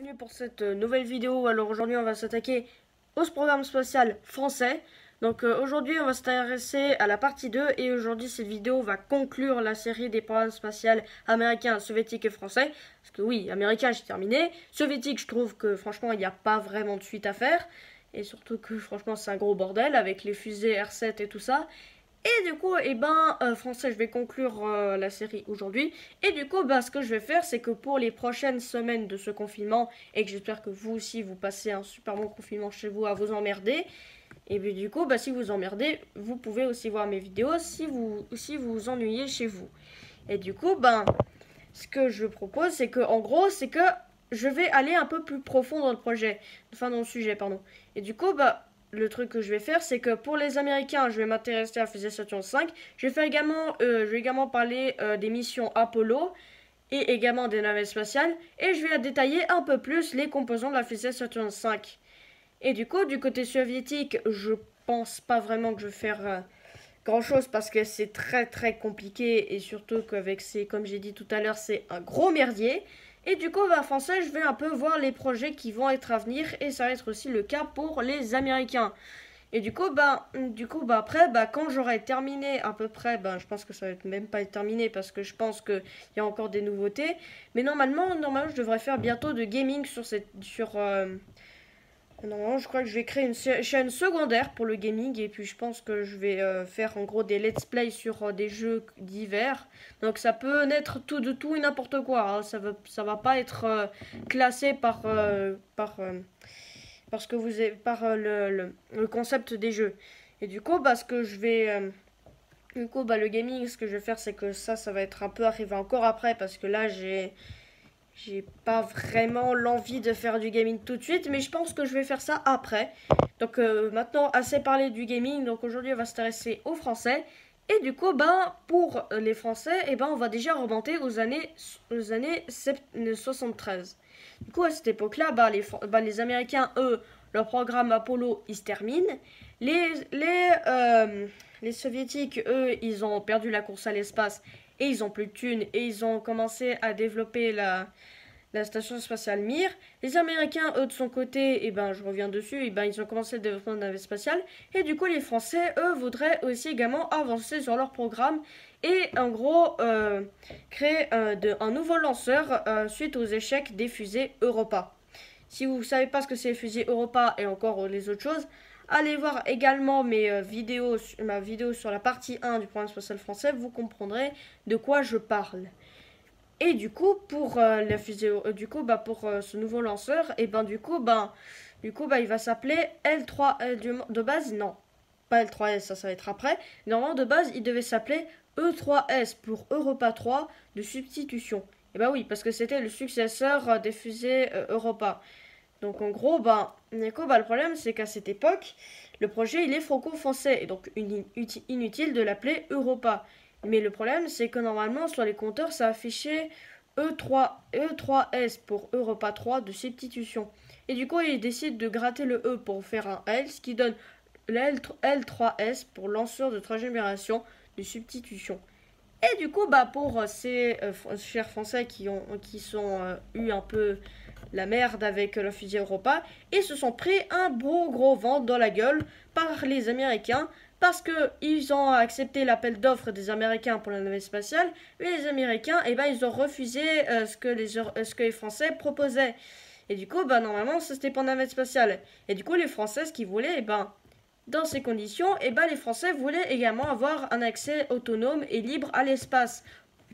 bienvenue pour cette nouvelle vidéo. Alors aujourd'hui on va s'attaquer au programme spatial français. Donc aujourd'hui on va s'intéresser à la partie 2 et aujourd'hui cette vidéo va conclure la série des programmes spatials américains, soviétiques et français. Parce que oui, américain j'ai terminé, soviétique je trouve que franchement il n'y a pas vraiment de suite à faire. Et surtout que franchement c'est un gros bordel avec les fusées R7 et tout ça. Et du coup, français, je vais conclure la série aujourd'hui. Et du coup, ce que je vais faire, c'est que pour les prochaines semaines de ce confinement, et que j'espère que vous aussi, vous passez un super bon confinement chez vous à vous emmerder. Et puis du coup, si vous emmerdez, vous pouvez aussi voir mes vidéos si vous ennuyez chez vous. Et du coup, ce que je propose, c'est que, en gros, c'est que je vais aller un peu plus profond dans le projet. Enfin, dans le sujet, pardon. Et du coup, le truc que je vais faire, c'est que pour les Américains, je vais m'intéresser à la fusée Saturn V. Je vais également parler des missions Apollo et également des navettes spatiales. Et je vais détailler un peu plus les composants de la fusée Saturn V. Et du coup, du côté soviétique, je pense pas vraiment que je vais faire grand chose parce que c'est très très compliqué et surtout qu'avec comme j'ai dit tout à l'heure, c'est un gros merdier. Et du coup, français, je vais un peu voir les projets qui vont être à venir et ça va être aussi le cas pour les Américains. Et du coup, après, quand j'aurai terminé à peu près, je pense que ça va être même pas terminé parce que je pense qu'il y a encore des nouveautés. Mais normalement, je devrais faire bientôt de gaming normalement, je crois que je vais créer une chaîne secondaire pour le gaming et puis je pense que je vais faire en gros des let's play sur des jeux divers. Donc ça peut naître tout de tout et n'importe quoi. Hein. Ça va pas être classé par parce que vous avez le concept des jeux. Et du coup, ce que je vais le gaming, ce que je vais faire, c'est que ça va être un peu arrivé encore après parce que là j'ai pas vraiment l'envie de faire du gaming tout de suite, mais je pense que je vais faire ça après. Donc maintenant, assez parlé du gaming. Donc aujourd'hui, on va s'intéresser aux Français. Et du coup, pour les Français, on va déjà remonter aux années 73. Du coup, à cette époque-là, les Américains, eux, leur programme Apollo, il se termine. Les Soviétiques, eux, ils ont perdu la course à l'espace et ils ont plus de thunes et ils ont commencé à développer la station spatiale Mir. Les Américains, eux, de son côté, je reviens dessus, ils ont commencé le développement de navette spatiale. Et du coup, les Français, eux, voudraient aussi également avancer sur leur programme et, en gros, créer un nouveau lanceur suite aux échecs des fusées Europa. Si vous ne savez pas ce que c'est les fusées Europa et encore les autres choses, allez voir également ma vidéo sur la partie 1 du programme spatial français, vous comprendrez de quoi je parle. Et du coup, pour la fusée, pour ce nouveau lanceur, il va s'appeler L3 de base, non, pas L3S, ça va être après. Normalement, de base, il devait s'appeler E3S pour Europa 3 de substitution. Et oui, parce que c'était le successeur des fusées Europa. Donc en gros, le problème, c'est qu'à cette époque, le projet, il est franco-français, et donc inutile de l'appeler Europa. Mais le problème, c'est que normalement, sur les compteurs, ça affichait E3S pour Europa 3 de substitution. Et du coup, il décide de gratter le E pour faire un L, ce qui donne le L3S pour lanceur de troisième génération de substitution. Et du coup, pour ces chers Français qui sont eu un peu la merde avec la fusée Europa, ils se sont pris un gros vent dans la gueule par les Américains parce qu'ils ont accepté l'appel d'offres des Américains pour la navette spatiale, mais les Américains, ils ont refusé ce que les Français proposaient. Et du coup, normalement, ça c'était pour la navette spatiale. Et du coup, les Français, ce qu'ils voulaient, dans ces conditions, les Français voulaient également avoir un accès autonome et libre à l'espace,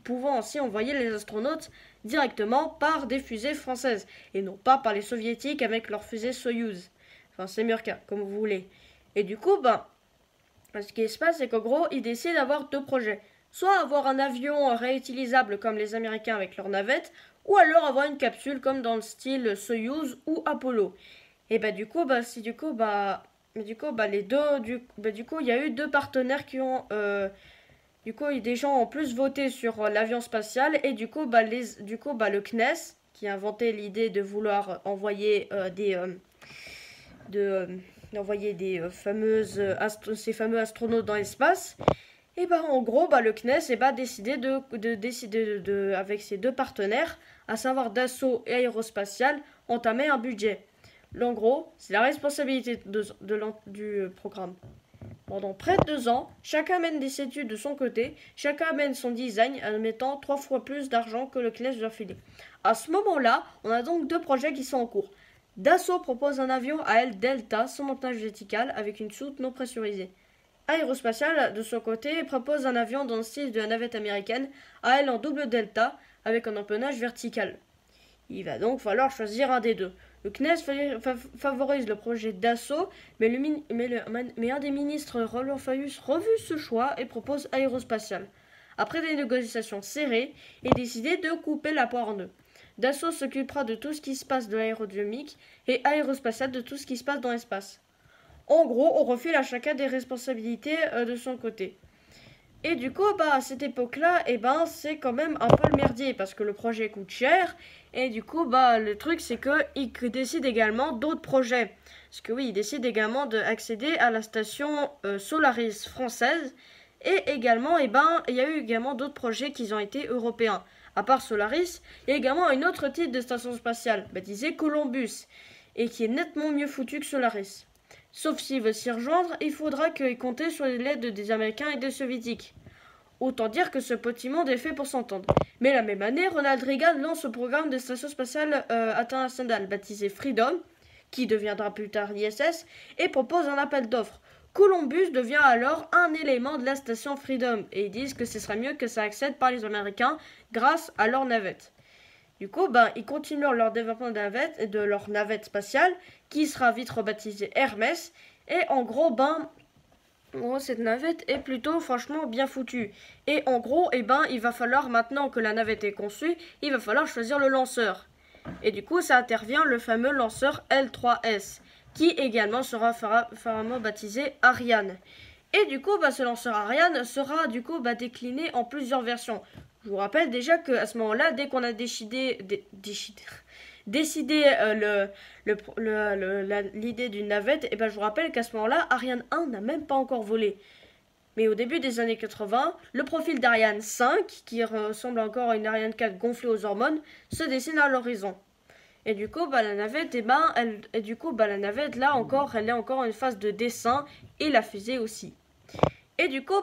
pouvant ainsi envoyer les astronautes directement par des fusées françaises, et non pas par les soviétiques avec leurs fusées Soyouz. Enfin, c'est Mirka, comme vous voulez. Et du coup, ce qui se passe, c'est qu'en gros, ils décident d'avoir deux projets. Soit avoir un avion réutilisable comme les Américains avec leurs navettes, ou alors avoir une capsule comme dans le style Soyouz ou Apollo. Et il y a eu deux partenaires qui ont des gens ont plus voté sur l'avion spatial et le CNES qui a inventé l'idée de vouloir envoyer ces fameux astronautes dans l'espace. Et bah en gros, bah, le CNES décidé avec ses deux partenaires, à savoir Dassault et Aérospatiale, entamer un budget. En gros, c'est la responsabilité du programme. Pendant près de 2 ans, chacun mène des études de son côté, chacun mène son design en mettant 3 fois plus d'argent que le CNES leur filer. À ce moment-là, on a donc deux projets qui sont en cours. Dassault propose un avion à aile delta sans montage vertical avec une soute non pressurisée. Aérospatiale, de son côté, propose un avion dans le style de la navette américaine à aile en double delta avec un empennage vertical. Il va donc falloir choisir un des deux. Le CNES favorise le projet Dassault, mais un des ministres, Roland Fabius, refuse ce choix et propose Aérospatiale. Après des négociations serrées, il est décidé de couper la poire en deux. Dassault s'occupera de tout ce qui se passe de l'aérodynamique et Aérospatiale de tout ce qui se passe dans l'espace. En gros, on refile à chacun des responsabilités de son côté. Et du coup, à cette époque-là, c'est quand même un peu le merdier parce que le projet coûte cher. Et du coup, le truc, c'est qu'il décide également d'autres projets. Parce que oui, il décide également d'accéder à la station Solaris française. Et également, il y a eu également d'autres projets qui ont été européens. À part Solaris, il y a également un autre type de station spatiale, baptisée Columbus, et qui est nettement mieux foutu que Solaris. Sauf s'il veut s'y rejoindre, il faudra qu'il compte sur l'aide des Américains et des Soviétiques. Autant dire que ce petit monde est fait pour s'entendre. Mais la même année, Ronald Reagan lance le programme de station spatiale internationale, baptisé Freedom, qui deviendra plus tard l'ISS, et propose un appel d'offres. Columbus devient alors un élément de la station Freedom, et ils disent que ce serait mieux que ça accède par les Américains grâce à leur navette. Du coup, ils continuent leur développement de leur navette spatiale, qui sera vite rebaptisée Hermès. Et en gros, cette navette est plutôt franchement bien foutue. Et en gros, il va falloir, maintenant que la navette est conçue, il va falloir choisir le lanceur. Et du coup, ça intervient le fameux lanceur L3S, qui également sera facilement baptisé Ariane. Et du coup, ce lanceur Ariane sera décliné en plusieurs versions. Je vous rappelle déjà qu'à ce moment-là, dès qu'on a décidé l'idée d'une navette, je vous rappelle qu'à ce moment-là, Ariane 1 n'a même pas encore volé. Mais au début des années 80, le profil d'Ariane 5, qui ressemble encore à une Ariane 4 gonflée aux hormones, se dessine à l'horizon. Et du coup, la navette, la navette, là encore, elle est encore en phase de dessin, et la fusée aussi. Et du coup,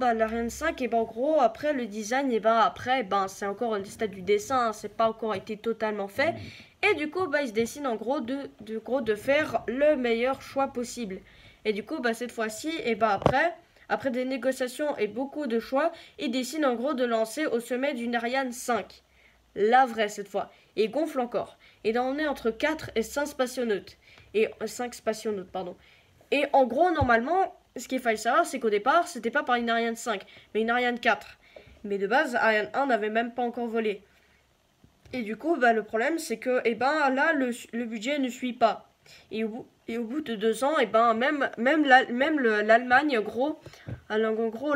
l'Ariane 5, en gros, après le design, c'est encore le stade du dessin, c'est pas encore été totalement fait. Et du coup, il se décide en gros de faire le meilleur choix possible. Et du coup, cette fois-ci, après des négociations et beaucoup de choix, il décide en gros de lancer au sommet d'une Ariane 5. La vraie cette fois. Et il gonfle encore. Et d'emmener entre 4 et 5 spationautes. Et 5 spationautes, pardon. Et en gros, normalement, ce qu'il fallait savoir, c'est qu'au départ, c'était pas par une Ariane 5, mais une Ariane 4. Mais de base, Ariane 1 n'avait même pas encore volé. Et du coup, le problème, c'est que, là, le budget ne suit pas. Et au bout de 2 ans, l'Allemagne,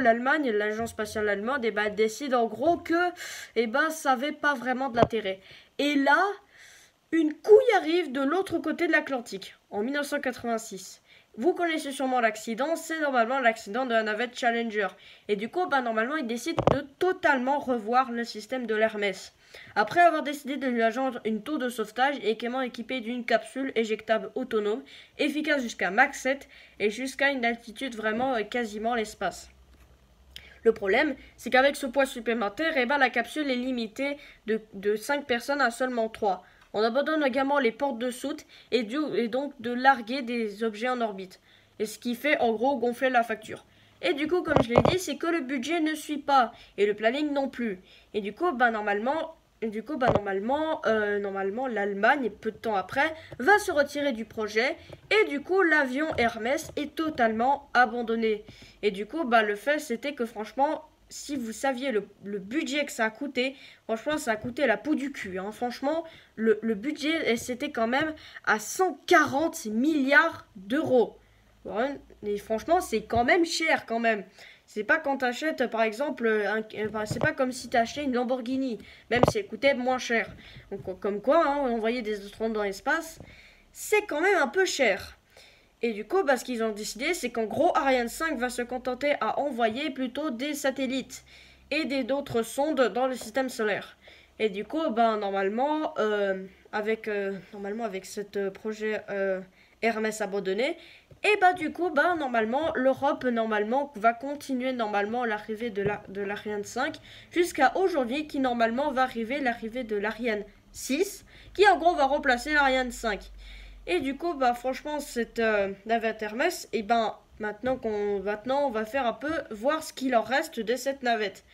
l'Allemagne, l'agence spatiale allemande, décide en gros que, ça avait pas vraiment de l'intérêt. Et là, une couille arrive de l'autre côté de l'Atlantique, en 1986. Vous connaissez sûrement l'accident, c'est normalement l'accident de la navette Challenger. Et du coup, normalement, il décide de totalement revoir le système de l'Hermès. Après avoir décidé de lui agendre une tour de sauvetage également équipée d'une capsule éjectable autonome, efficace jusqu'à Mach 7 et jusqu'à une altitude vraiment quasiment l'espace. Le problème, c'est qu'avec ce poids supplémentaire, la capsule est limitée de 5 personnes à seulement 3. On abandonne également les portes de soute et donc de larguer des objets en orbite. Et ce qui fait en gros gonfler la facture. Et du coup, comme je l'ai dit, c'est que le budget ne suit pas et le planning non plus. Et du coup, normalement, l'Allemagne, peu de temps après, va se retirer du projet et du coup, l'avion Hermès est totalement abandonné. Et du coup, le fait, c'était que franchement, si vous saviez le budget que ça a coûté, franchement, ça a coûté la peau du cul. Hein. Franchement, le budget, c'était quand même à 140 milliards d'euros. Ouais, et franchement, c'est quand même cher quand même. C'est pas quand t'achètes, par exemple, c'est pas comme si t'achetais une Lamborghini, même si elle coûtait moins cher. Donc, comme quoi, envoyer des astronautes dans l'espace, c'est quand même un peu cher. Et du coup, ce qu'ils ont décidé, c'est qu'en gros, Ariane 5 va se contenter à envoyer plutôt des satellites et d'autres sondes dans le système solaire. Et du coup, normalement, avec ce projet Hermès abandonné, et du coup, normalement, l'Europe normalement va continuer normalement l'arrivée de l'Ariane 5 jusqu'à aujourd'hui, qui normalement va arriver l'arrivée de l'Ariane 6, qui en gros va remplacer l'Ariane 5. Et du coup, franchement, cette navette Hermès, et maintenant on va faire un peu voir ce qu'il en reste de cette navette.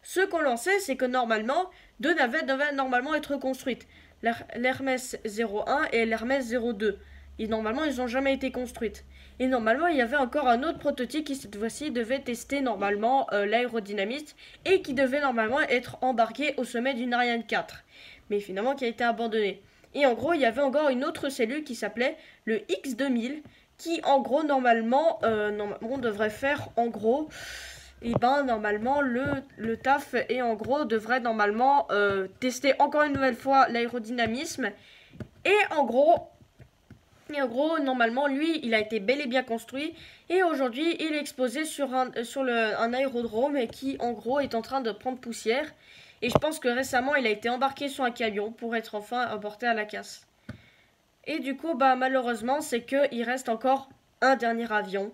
Ce qu'on en sait, c'est que normalement, deux navettes devaient normalement être construites. L'Hermès 01 et l'Hermès 02. Et normalement, ils n'ont jamais été construites. Et normalement, il y avait encore un autre prototype qui, cette fois-ci, devait tester normalement l'aérodynamisme et qui devait normalement être embarqué au sommet d'une Ariane 4. Mais finalement, qui a été abandonné. Et en gros, il y avait encore une autre cellule qui s'appelait le X2000, qui en gros, normalement, on devrait faire en gros, normalement, le taf et en gros devrait normalement tester encore une nouvelle fois l'aérodynamisme. Et en gros, normalement, lui, il a été bel et bien construit. Et aujourd'hui, il est exposé sur un aérodrome qui, en gros, est en train de prendre poussière. Et je pense que récemment, il a été embarqué sur un camion pour être enfin emporté à la casse. Et du coup, malheureusement, c'est qu'il reste encore un dernier avion,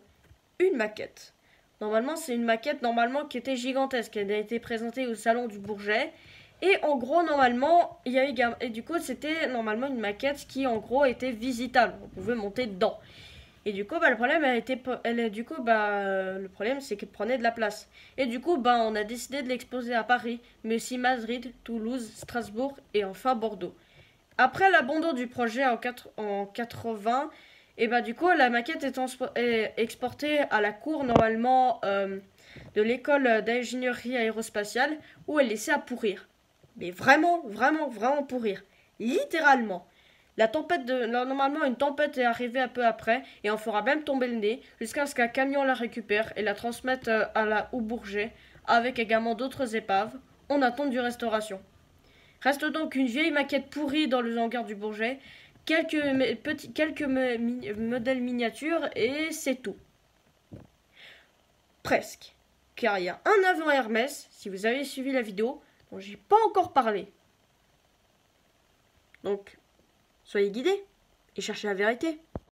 une maquette. Normalement, c'est une maquette qui était gigantesque. Elle a été présentée au salon du Bourget. Et en gros, normalement, et du coup, c'était normalement une maquette qui, en gros, était visitable. On pouvait monter dedans. Et du coup, le problème, le problème, c'est qu'elle prenait de la place. Et du coup, on a décidé de l'exposer à Paris, mais aussi Madrid, Toulouse, Strasbourg et enfin Bordeaux. Après l'abandon du projet en 80, et du coup, la maquette est exportée à la cour normalement de l'école d'ingénierie aérospatiale, où elle est laissée à pourrir. Mais vraiment, vraiment, vraiment pourrir. Littéralement. Normalement, une tempête est arrivée un peu après et on fera même tomber le nez jusqu'à ce qu'un camion la récupère et la transmette au Bourget avec également d'autres épaves. On attend du restauration. Reste donc une vieille maquette pourrie dans le hangar du Bourget, quelques modèles miniatures et c'est tout. Presque. Car il y a un avion Hermès, si vous avez suivi la vidéo, dont j'ai pas encore parlé. Donc, soyez guidés et cherchez la vérité.